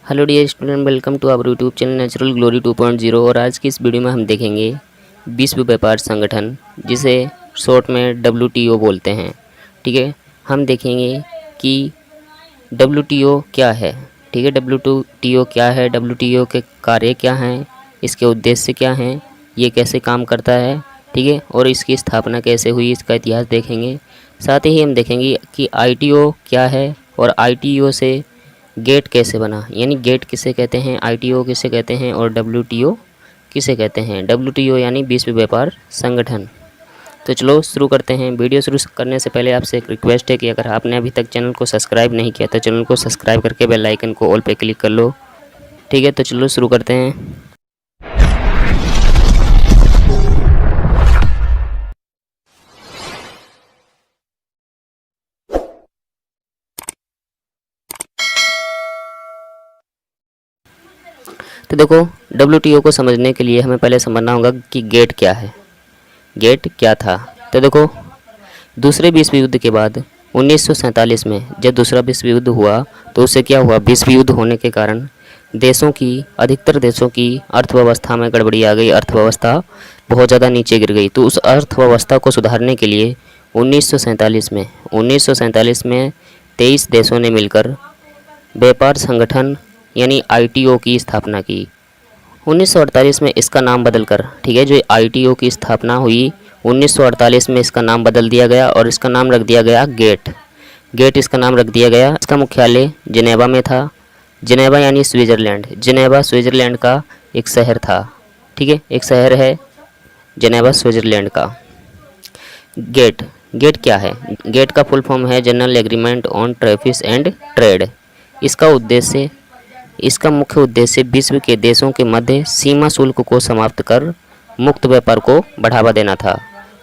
Hello dear student, welcome to our YouTube channel natural glory 2.0। और आज की इस वीडियो में हम देखेंगे विश्व व्यापार संगठन, जिसे शॉर्ट में WTO बोलते हैं। ठीक है, हम देखेंगे कि WTO क्या है। ठीक है, WTO क्या है, WTO के कार्य क्या हैं, इसके उद्देश्य क्या हैं, ये कैसे काम करता है। ठीक है, और इसकी स्थापना कैसे हुई, इसका इतिहास देखेंगे। साथ ही हम देखेंगे कि ITO क्या है और ITO से गेट कैसे बना, यानी गेट किसे कहते हैं, ITO किसे कहते हैं और WTO किसे कहते हैं। WTO यानी विश्व व्यापार संगठन। तो चलो शुरू करते हैं। वीडियो शुरू करने से पहले आपसे एक रिक्वेस्ट है कि अगर आपने अभी तक चैनल को सब्सक्राइब नहीं किया तो चैनल को सब्सक्राइब करके बेल आइकन को ऑल पे क्लिक कर लो। ठीक है, तो चलो शुरू करते हैं। तो देखो, WTO को समझने के लिए हमें पहले समझना होगा कि गेट क्या है, गेट क्या था। तो देखो, दूसरे विश्व युद्ध के बाद 1947 में जब दूसरा विश्व युद्ध हुआ तो उससे क्या हुआ, विश्व युद्ध होने के कारण अधिकतर देशों की अर्थव्यवस्था में गड़बड़ी आ गई, अर्थव्यवस्था बहुत ज़्यादा नीचे गिर गई। तो उस अर्थव्यवस्था को सुधारने के लिए 1947 में 23 देशों ने मिलकर व्यापार संगठन यानी ITO की स्थापना की। 1948 में इसका नाम बदलकर, ठीक है, जो ITO की स्थापना हुई 1948 में इसका नाम बदल दिया गया और इसका नाम रख दिया गया गेट इसका नाम रख दिया गया। इसका मुख्यालय जिनेवा में था। जिनेवा यानी स्विट्ज़रलैंड, जिनेवा स्विट्ज़रलैंड का एक शहर था। ठीक है, एक शहर है जिनेवा स्विट्ज़रलैंड का। गेट गेट क्या है, गेट का फुल फॉर्म है general agreement on traffic and trade. इसका उद्देश्य इसका मुख्य उद्देश्य विश्व के देशों के मध्य सीमा शुल्क को समाप्त कर मुक्त व्यापार को बढ़ावा देना था।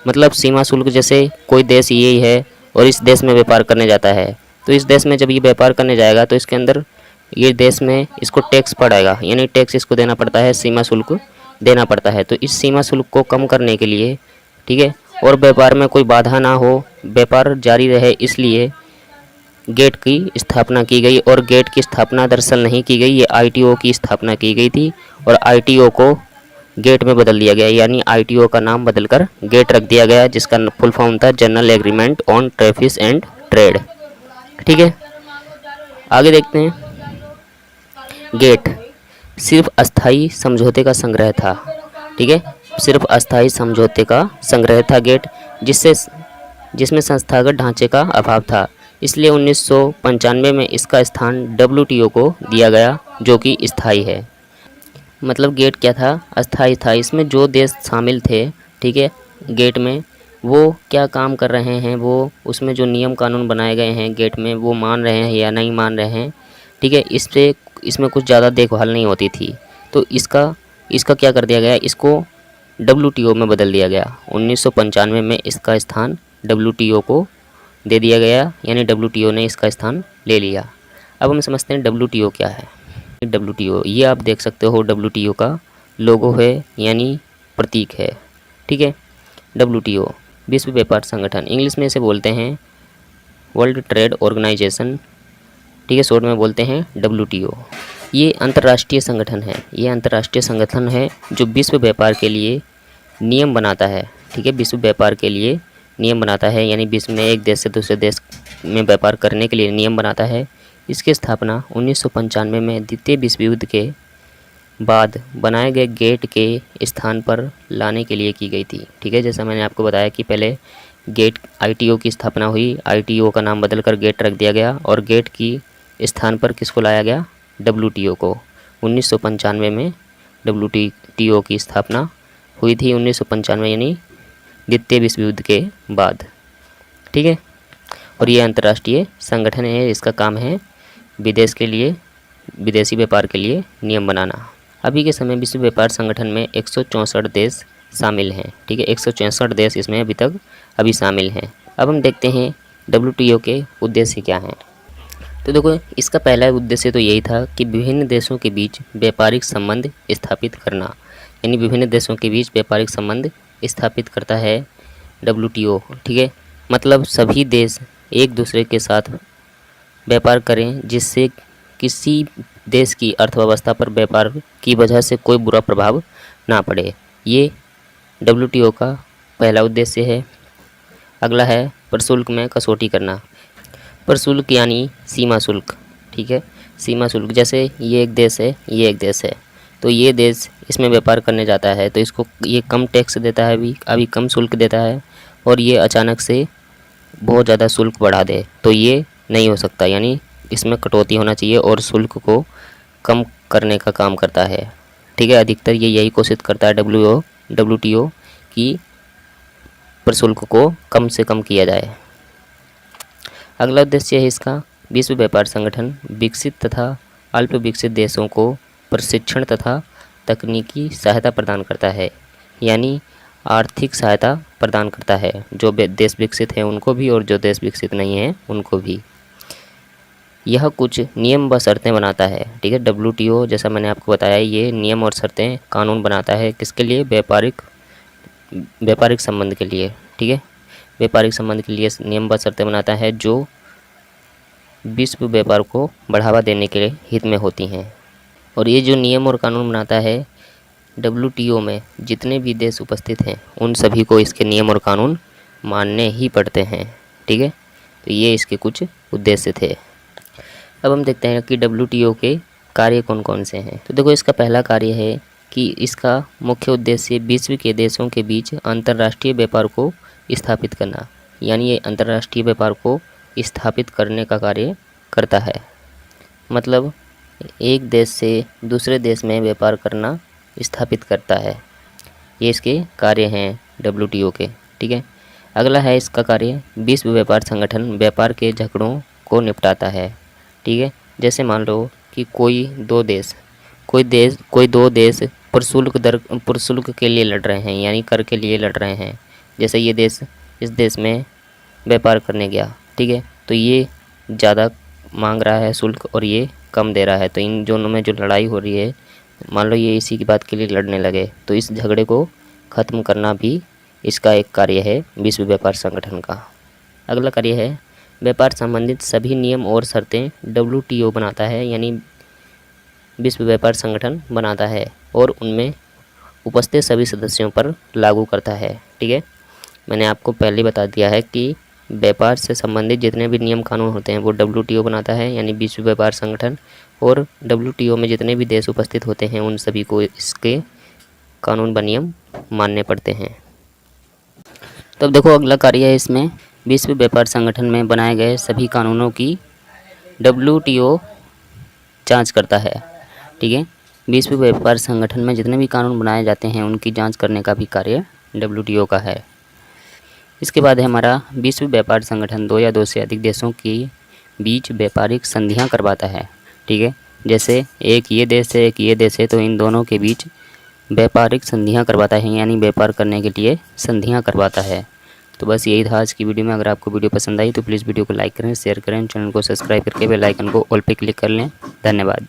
मतलब सीमा शुल्क, जैसे कोई देश ये है और इस देश में व्यापार करने जाता है, तो इस देश में जब ये व्यापार करने जाएगा तो इसके अंदर ये देश में इसको टैक्स पड़ेगा, यानी टैक्स इसको देना पड़ता है, सीमा शुल्क देना पड़ता है। तो इस सीमा शुल्क को कम करने के लिए, ठीक है, और व्यापार में कोई बाधा ना हो, व्यापार जारी रहे, इसलिए गेट की स्थापना की गई। और गेट की स्थापना दरअसल नहीं की गई, ये ITO की स्थापना की गई थी और ITO को गेट में बदल दिया गया, यानी ITO का नाम बदलकर गेट रख दिया गया, जिसका फुल फॉर्म था general agreement on traffic and trade. ठीक है, आगे देखते हैं। गेट सिर्फ अस्थाई समझौते का संग्रह था। ठीक है, सिर्फ अस्थाई समझौते का संग्रह था गेट, जिसमें संस्थागत ढांचे का अभाव था। इसलिए 1995 में इसका स्थान WTO को दिया गया, जो कि स्थायी है। मतलब गेट क्या था, अस्थायी था। इसमें जो देश शामिल थे, ठीक है, गेट में, वो क्या काम कर रहे हैं, वो उसमें जो नियम कानून बनाए गए हैं गेट में, वो मान रहे हैं या नहीं मान रहे हैं। ठीक है, इसमें कुछ ज़्यादा देखभाल नहीं होती थी। तो इसका क्या कर दिया गया, इसको WTO में बदल दिया गया। 1995 में इसका स्थान WTO को दे दिया गया, यानी WTO ने इसका स्थान ले लिया। अब हम समझते हैं WTO क्या है। WTO, ये आप देख सकते हो, WTO का लोगो है, यानी प्रतीक है। ठीक है, WTO विश्व व्यापार संगठन, इंग्लिश में इसे बोलते हैं वर्ल्ड ट्रेड ऑर्गेनाइजेशन। ठीक है, शॉर्ट में बोलते हैं WTO। ये अंतर्राष्ट्रीय संगठन है, ये अंतर्राष्ट्रीय संगठन है जो विश्व व्यापार के लिए नियम बनाता है। ठीक है, विश्व व्यापार के लिए नियम बनाता है, यानी विश्व में एक देश से दूसरे देश में व्यापार करने के लिए नियम बनाता है। इसकी स्थापना 1995 में द्वितीय विश्व युद्ध के बाद बनाए गए गेट के स्थान पर लाने के लिए की गई थी। ठीक है, जैसा मैंने आपको बताया कि पहले गेट ITO की स्थापना हुई, ITO का नाम बदलकर गेट रख दिया गया और गेट की स्थान पर किसको लाया गया, WTO को। 1995 में WTO की स्थापना हुई थी, 1995 यानी द्वितीय विश्व युद्ध के बाद। ठीक है, और ये अंतर्राष्ट्रीय संगठन है, इसका काम है विदेशी व्यापार के लिए नियम बनाना। अभी के समय विश्व व्यापार संगठन में 164 देश शामिल हैं। ठीक है, 164 देश इसमें अभी शामिल हैं। अब हम देखते हैं WTO के उद्देश्य क्या हैं। तो देखो, इसका पहला उद्देश्य तो यही था कि विभिन्न देशों के बीच व्यापारिक संबंध स्थापित करना, यानी विभिन्न देशों के बीच व्यापारिक संबंध स्थापित करता है WTO। ठीक है, मतलब सभी देश एक दूसरे के साथ व्यापार करें, जिससे किसी देश की अर्थव्यवस्था पर व्यापार की वजह से कोई बुरा प्रभाव ना पड़े। ये WTO का पहला उद्देश्य है। अगला है प्रशुल्क में कसौटी करना। प्रशुल्क यानी सीमा शुल्क, ठीक है। सीमा शुल्क, जैसे ये एक देश है, ये एक देश है, तो ये देश इसमें व्यापार करने जाता है तो इसको ये कम टैक्स देता है, अभी कम शुल्क देता है, और ये अचानक से बहुत ज़्यादा शुल्क बढ़ा दे तो ये नहीं हो सकता। यानी इसमें कटौती होना चाहिए और शुल्क को कम करने का काम करता है, ठीक है। अधिकतर ये यही कोशिश करता है WTO कि प्रशुल्क को कम से कम किया जाए। अगला उद्देश्य है इसका, विश्व व्यापार संगठन विकसित तथा अल्प विकसित देशों को प्रशिक्षण तथा तकनीकी सहायता प्रदान करता है। यानी आर्थिक सहायता प्रदान करता है, जो देश विकसित हैं उनको भी और जो देश विकसित नहीं हैं उनको भी। यह कुछ नियम व शर्तें बनाता है, ठीक है। WTO जैसा मैंने आपको बताया, ये नियम और शर्तें कानून बनाता है, किसके लिए? व्यापारिक संबंध के लिए, ठीक है। व्यापारिक संबंध के लिए नियम व शर्तें बनाता है जो विश्व व्यापार को बढ़ावा देने के हित में होती हैं। और ये जो नियम और कानून बनाता है, WTO में जितने भी देश उपस्थित हैं उन सभी को इसके नियम और कानून मानने ही पड़ते हैं, ठीक है। तो ये इसके कुछ उद्देश्य थे। अब हम देखते हैं कि WTO के कार्य कौन कौन से हैं। तो देखो, इसका पहला कार्य है कि इसका मुख्य उद्देश्य विश्व के देशों के बीच अंतर्राष्ट्रीय व्यापार को स्थापित करना। यानी ये अंतर्राष्ट्रीय व्यापार को स्थापित करने का कार्य करता है। मतलब एक देश से दूसरे देश में व्यापार करना स्थापित करता है। ये इसके कार्य हैं WTO के, ठीक है। अगला है इसका कार्य, विश्व व्यापार संगठन व्यापार के झगड़ों को निपटाता है, ठीक है। जैसे मान लो कि कोई दो देश प्रशुल्क के लिए लड़ रहे हैं, यानी कर के लिए लड़ रहे हैं। जैसे ये देश इस देश में व्यापार करने गया, ठीक है, तो ये ज़्यादा मांग रहा है शुल्क और ये कम दे रहा है, तो इन दोनों में जो लड़ाई हो रही है, मान लो ये इसी की बात के लिए लड़ने लगे, तो इस झगड़े को ख़त्म करना भी इसका एक कार्य है विश्व व्यापार संगठन का। अगला कार्य है, व्यापार संबंधित सभी नियम और शर्तें WTO बनाता है, यानी विश्व व्यापार संगठन बनाता है और उनमें उपस्थित सभी सदस्यों पर लागू करता है, ठीक है। मैंने आपको पहले बता दिया है कि व्यापार से संबंधित जितने भी नियम कानून होते हैं वो WTO बनाता है, यानी विश्व व्यापार संगठन, और WTO में जितने भी देश उपस्थित होते हैं उन सभी को इसके कानून व नियम मानने पड़ते हैं। तब देखो, अगला कार्य है इसमें, विश्व व्यापार संगठन में बनाए गए सभी कानूनों की WTO जांच करता है, ठीक है। विश्व व्यापार संगठन में जितने भी कानून बनाए जाते हैं उनकी जांच करने का भी कार्य WTO का है। इसके बाद है हमारा, विश्व व्यापार संगठन दो या दो से अधिक देशों के बीच व्यापारिक संधियां करवाता है, ठीक है। जैसे एक ये देश है, एक ये देश है, तो इन दोनों के बीच व्यापारिक संधियां करवाता है, यानी व्यापार करने के लिए संधियां करवाता है। तो बस यही था आज की वीडियो में। अगर आपको वीडियो पसंद आई तो प्लीज़ वीडियो को लाइक करें, शेयर करें, चैनल को सब्सक्राइब करके बेल आइकन को ऑल पे क्लिक कर लें। धन्यवाद।